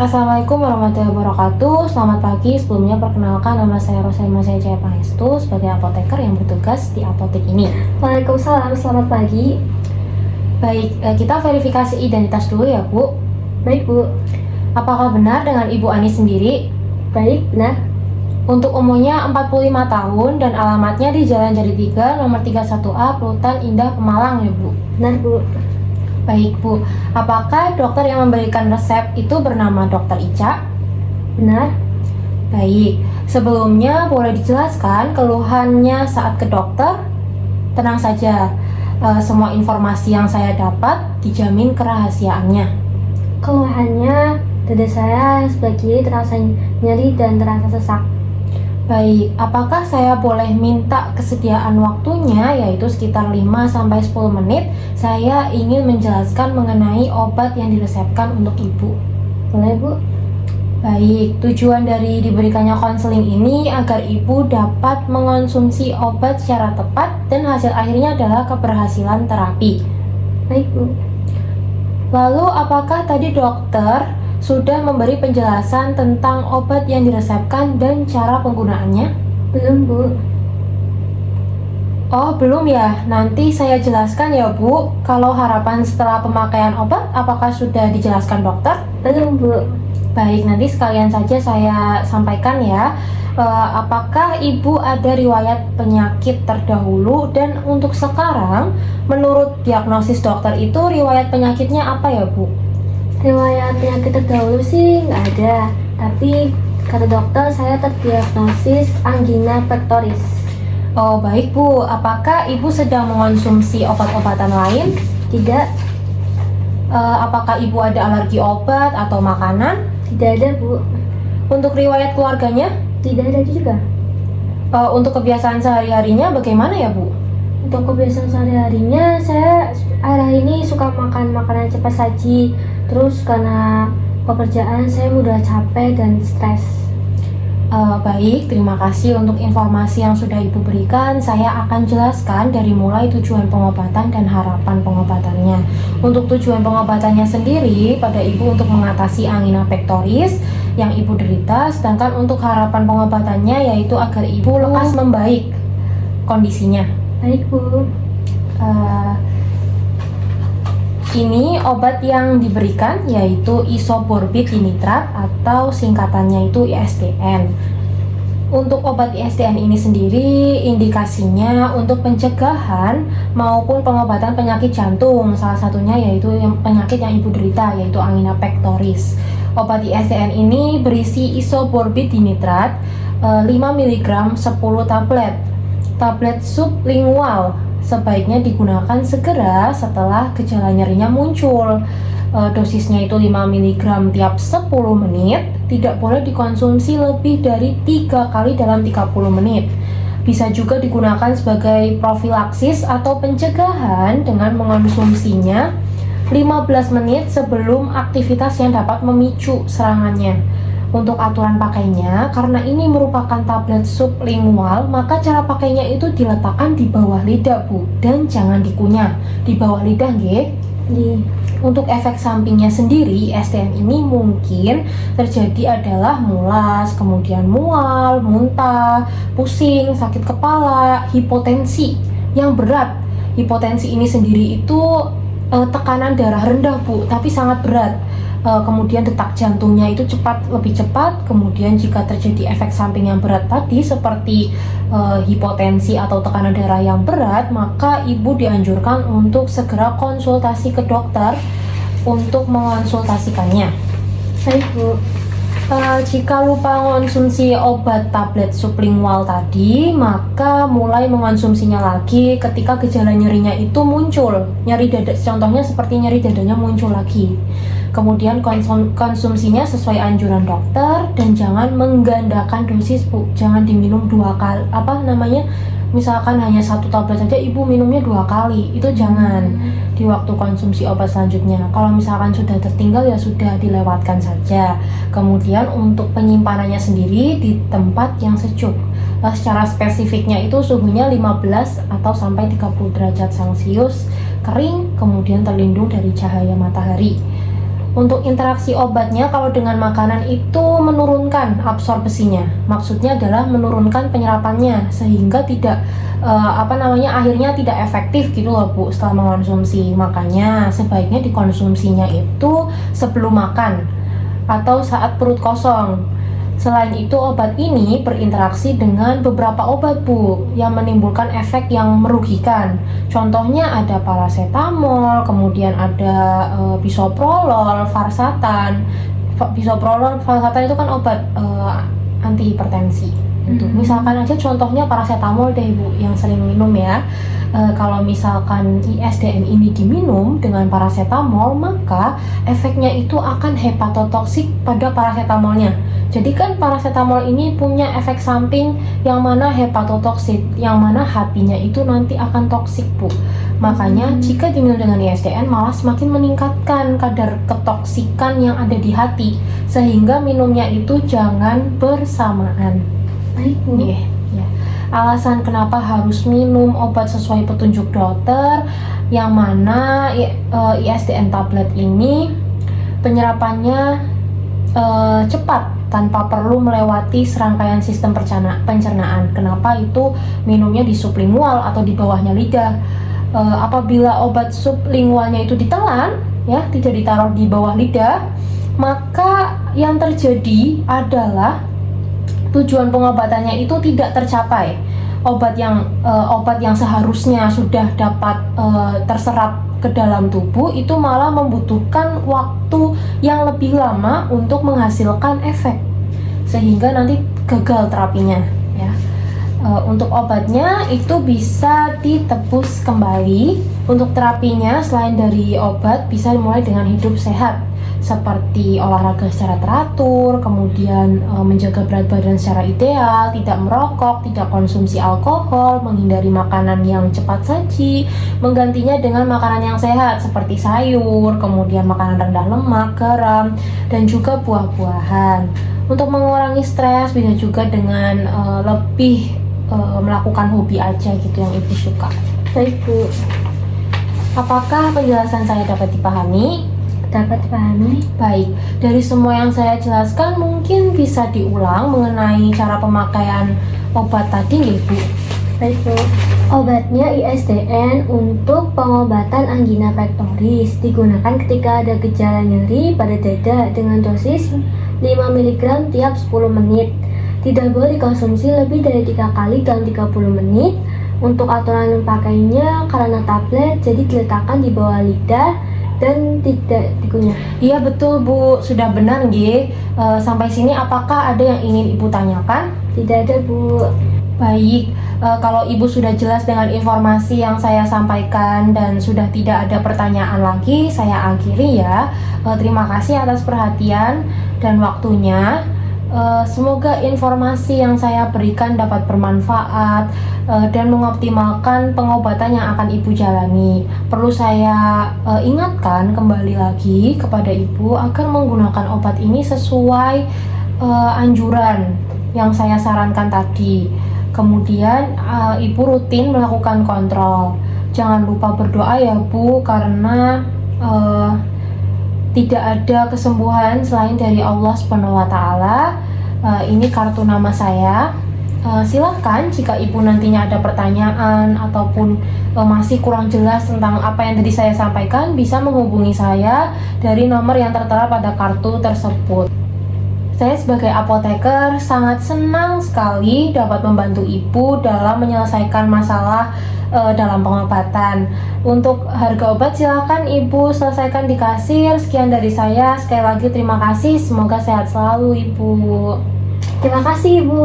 Assalamualaikum warahmatullahi wabarakatuh. Selamat pagi. Sebelumnya perkenalkan, nama saya Rosalima Jaya Pangestu sebagai apoteker yang bertugas di apotek ini. Waalaikumsalam, selamat pagi. Baik, kita verifikasi identitas dulu ya Bu. Baik Bu. Apakah benar dengan Ibu Ani sendiri? Baik, benar. Untuk umurnya 45 tahun dan alamatnya di Jalan Jati 3 nomor 31A Plutan Indah Pemalang ya Bu. Benar Bu. Baik Bu, apakah dokter yang memberikan resep itu bernama Dokter Ica? Benar. Baik, sebelumnya boleh dijelaskan keluhannya saat ke dokter? Tenang saja, semua informasi yang saya dapat dijamin kerahasiaannya. Keluhannya, dada saya sebelah kiri terasa nyeri dan terasa sesak. Baik, apakah saya boleh minta kesediaan waktunya, yaitu sekitar 5-10 menit? Saya ingin menjelaskan mengenai obat yang diresepkan untuk Ibu. Boleh Bu? Baik, tujuan dari diberikannya konseling ini agar Ibu dapat mengonsumsi obat secara tepat dan hasil akhirnya adalah keberhasilan terapi. Baik Bu. Lalu apakah tadi dokter sudah memberi penjelasan tentang obat yang diresepkan dan cara penggunaannya? Belum Bu. Oh, belum ya? Nanti saya jelaskan ya Bu. Kalau harapan setelah pemakaian obat, apakah sudah dijelaskan dokter? Belum Bu. Baik, nanti sekalian saja saya sampaikan ya. Apakah Ibu ada riwayat penyakit terdahulu, dan untuk sekarang menurut diagnosis dokter itu riwayat penyakitnya apa ya Bu? Riwayat penyakit terdahulu sih nggak ada, tapi kata dokter saya terdiagnosis angina pectoris. Oh baik Bu, apakah Ibu sedang mengonsumsi obat-obatan lain? Tidak. Apakah Ibu ada alergi obat atau makanan? Tidak ada Bu. Untuk riwayat keluarganya? Tidak ada juga. Untuk kebiasaan sehari-harinya bagaimana ya Bu? Untuk kebiasaan sehari-harinya, saya akhir ini suka makan makanan cepat saji. Terus karena pekerjaan saya mudah capek dan stres. Baik, terima kasih untuk informasi yang sudah Ibu berikan. Saya akan jelaskan dari mulai tujuan pengobatan dan harapan pengobatannya. Untuk tujuan pengobatannya sendiri pada Ibu untuk mengatasi angina pectoris yang Ibu derita, sedangkan untuk harapan pengobatannya yaitu agar Ibu lekas membaik kondisinya. Baik Bu. Ini obat yang diberikan yaitu isoborbit dinitrat atau singkatannya itu ISDN. Untuk obat ISDN ini sendiri indikasinya untuk pencegahan maupun pengobatan penyakit jantung. Salah satunya yaitu penyakit yang Ibu derita yaitu angina pectoris. Obat ISDN ini berisi isoborbit dinitrat 5 mg 10 tablet. Tablet sublingual sebaiknya digunakan segera setelah gejala nyerinya muncul. Dosisnya itu 5 mg tiap 10 menit. Tidak boleh dikonsumsi lebih dari 3 kali dalam 30 menit. Bisa juga digunakan sebagai profilaksis atau pencegahan dengan mengonsumsinya 15 menit sebelum aktivitas yang dapat memicu serangannya. Untuk aturan pakainya, karena ini merupakan tablet sublingual, maka cara pakainya itu diletakkan di bawah lidah Bu, dan jangan dikunyah. Di bawah lidah nggih. Untuk efek sampingnya sendiri, SDN ini mungkin terjadi adalah mulas, kemudian mual, muntah, pusing, sakit kepala, hipotensi yang berat. Hipotensi ini sendiri itu tekanan darah rendah Bu, tapi sangat berat. Kemudian detak jantungnya itu lebih cepat. Kemudian jika terjadi efek samping yang berat tadi seperti hipotensi atau tekanan darah yang berat, maka Ibu dianjurkan untuk segera konsultasi ke dokter untuk mengonsultasikannya. Baik Bu. Jika lupa mengonsumsi obat tablet sublingual tadi, maka mulai mengonsumsinya lagi ketika gejala nyerinya itu muncul. Nyeri dada, contohnya seperti nyeri dadanya muncul lagi. Kemudian konsumsinya sesuai anjuran dokter dan jangan menggandakan dosis Bu. Jangan diminum 2 kali. Misalkan hanya 1 tablet saja Ibu minumnya 2 kali. Itu jangan di waktu konsumsi obat selanjutnya. Kalau misalkan sudah tertinggal ya sudah dilewatkan saja. Kemudian untuk penyimpanannya sendiri di tempat yang sejuk. Secara spesifiknya itu suhunya 15 atau sampai 30 derajat Celcius, kering, kemudian terlindung dari cahaya matahari. Untuk interaksi obatnya kalau dengan makanan itu menurunkan absorpsinya. Maksudnya adalah menurunkan penyerapannya sehingga tidak akhirnya tidak efektif gitu loh Bu setelah mengkonsumsi. Makanya sebaiknya dikonsumsinya itu sebelum makan atau saat perut kosong. Selain itu, obat ini berinteraksi dengan beberapa obat Bu yang menimbulkan efek yang merugikan. Contohnya ada paracetamol, kemudian ada bisoprolol, valsartan. Bisoprolol, valsartan itu kan obat anti hipertensi. Misalkan aja contohnya paracetamol deh Bu yang sering minum ya. Kalau misalkan ISDN ini diminum dengan paracetamol, maka efeknya itu akan hepatotoksik pada paracetamolnya. Jadi kan paracetamol ini punya efek samping yang mana hepatotoksik, yang mana hatinya itu nanti akan toksik Bu. Makanya jika diminum dengan ISDN malah semakin meningkatkan kadar ketoksikan yang ada di hati, sehingga minumnya itu jangan bersamaan. Baik Bu. Ya. Alasan kenapa harus minum obat sesuai petunjuk dokter, yang mana ISDN tablet ini penyerapannya cepat tanpa perlu melewati serangkaian sistem pencernaan. Kenapa itu minumnya di sublingual atau di bawahnya lidah? Apabila obat sublingualnya itu ditelan, ya tidak ditaruh di bawah lidah, maka yang terjadi adalah tujuan pengobatannya itu tidak tercapai. Obat yang seharusnya sudah dapat terserap ke dalam tubuh itu malah membutuhkan waktu yang lebih lama untuk menghasilkan efek, sehingga nanti gagal terapinya ya. Untuk obatnya itu bisa ditebus kembali. Untuk terapinya selain dari obat bisa dimulai dengan hidup sehat, seperti olahraga secara teratur, kemudian menjaga berat badan secara ideal, tidak merokok, tidak konsumsi alkohol, menghindari makanan yang cepat saji, menggantinya dengan makanan yang sehat seperti sayur, kemudian makanan rendah lemak, garam, dan juga buah-buahan. Untuk mengurangi stres bisa juga dengan lebih melakukan hobi aja gitu yang Ibu suka. Baik Bu. Apakah penjelasan saya dapat dipahami? Dapat dipahami. Baik, dari semua yang saya jelaskan mungkin bisa diulang mengenai cara pemakaian obat tadi nih Bu. Baik Bu. Obatnya ISDN untuk pengobatan angina pectoris digunakan ketika ada gejala nyeri pada dada dengan dosis 5 mg tiap 10 menit. Tidak boleh dikonsumsi lebih dari 3 kali dalam 30 menit. Untuk aturan memakainya karena tablet jadi diletakkan di bawah lidah dan tidak dikunyah. Iya betul Bu, sudah benar nggih. Sampai sini apakah ada yang ingin Ibu tanyakan? Tidak ada Bu. Baik, kalau Ibu sudah jelas dengan informasi yang saya sampaikan dan sudah tidak ada pertanyaan lagi, saya akhiri ya. Terima kasih atas perhatian dan waktunya. Semoga informasi yang saya berikan dapat bermanfaat dan mengoptimalkan pengobatan yang akan Ibu jalani. Perlu saya ingatkan kembali lagi kepada Ibu agar menggunakan obat ini sesuai anjuran yang saya sarankan tadi. Kemudian Ibu rutin melakukan kontrol. Jangan lupa berdoa ya Bu, karena tidak ada kesembuhan selain dari Allah Subhanahu wa Ta'ala. Ini kartu nama saya. Silahkan jika Ibu nantinya ada pertanyaan ataupun masih kurang jelas tentang apa yang tadi saya sampaikan, bisa menghubungi saya dari nomor yang tertera pada kartu tersebut. Saya sebagai apoteker sangat senang sekali dapat membantu Ibu dalam menyelesaikan masalah dalam pengobatan. Untuk harga obat silakan Ibu selesaikan di kasir. Sekian dari saya. Sekali lagi terima kasih. Semoga sehat selalu Ibu. Terima kasih Ibu.